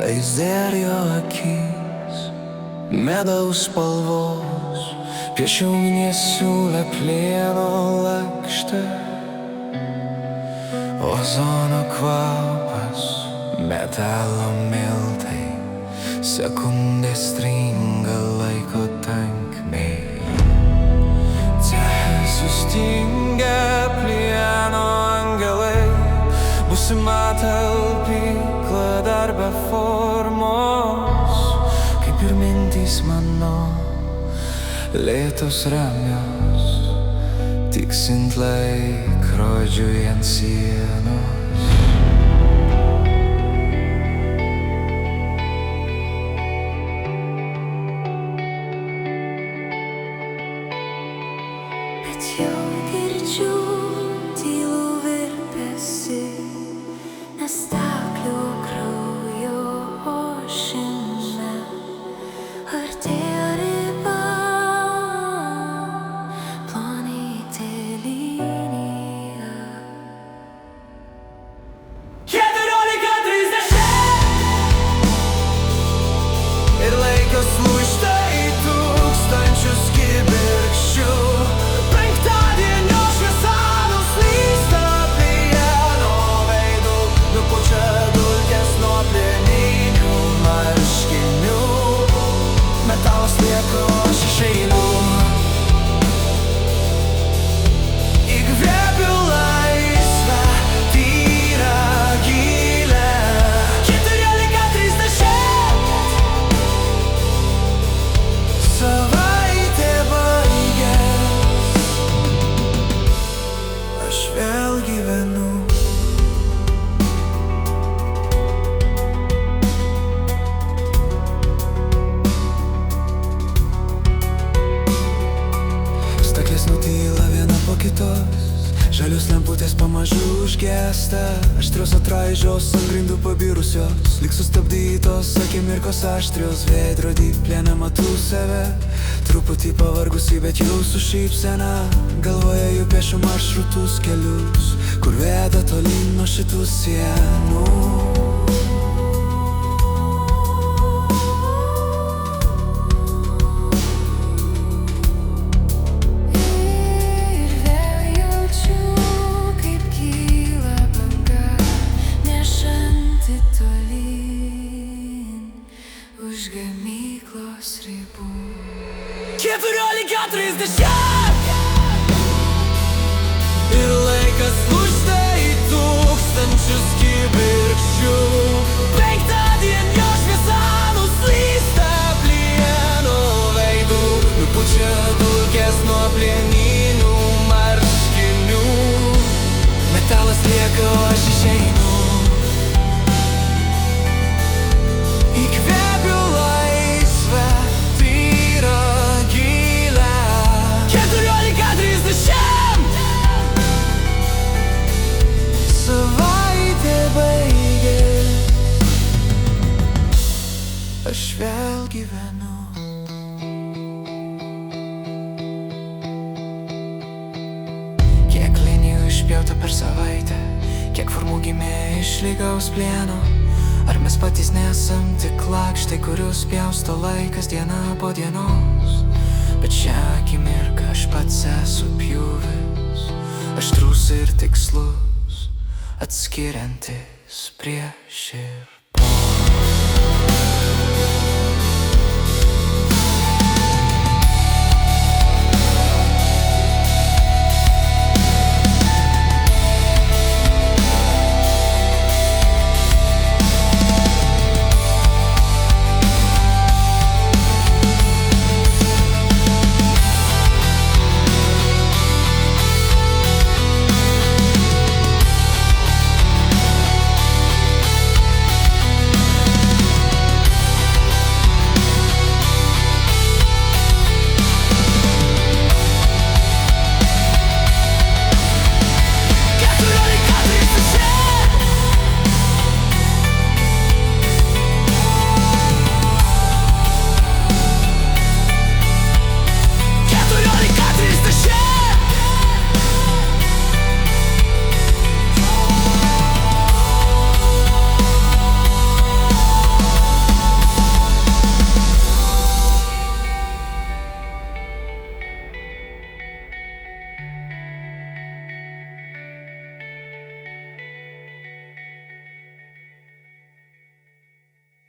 Aizerio akis, medaus spalvos, piešiau ugnies siūlę plieno lakštę. Ozono kvapas, metalo miltai, sekundės stringa laiko tankmėj. Ceche sustingę plieno angelai, būsima talpykla dar be formos, kaip ir mintys mano, lėtos ramios, tiksint laikrodžiui ant sienos. Bet jau girdžiu tylų virpesį, nestaklių kraujo ošime. Artėja riba, plonytė linija. 14:30 ir laikas lūžta į tūkstančius kibirkščių. Penktadienio šviesa nuslysta plieno veidu, nupučia dulkės nuo plieninių marškinių. Metalas lieka, o aš išeinu. Įkvėpiu laisvę, tyrą, gilią. 14:30 savaitė baigės, aš vėl gyvenu. Staklės nutyla viena po kitos, žalios lemputės pamažu užgęsta. Aštrios atraižos ant grindų pabirusios, lyg sustabdytos akimirkos aštrios. Veidrodį pliene matau save, truputį pavargusi, bet jau su šypsena. Galvoje jau piešiu maršrutus, kelius, kur veda tolyn nuo šitų sienų. Ir vėl jaučiu, kaip kyla banga, nešanti tolyn už gamyklos ribų. 14:30 ir laikas lūžta į tūkstančius kibirkščių. Penktadienio šviesa nuslysta plieno veidu, nupučia dulkės nuo plieninių marškinių. Metalas lieka, o aš išeinu. Įkvėpiu laisvę, tyrą, gilią. 14:30 savaitė baigės, aš vėl gyvenu. Kiek linijų išpjauta per savaitę, kiek formų gimė iš lygaus plieno. Ar mes patys nesam tik lakštai, kurius pjausto laikas diena po dienos? Bet šią akimirką aš pats esu pjūvis, aštrus ir tikslus, atskiriantis prieš ir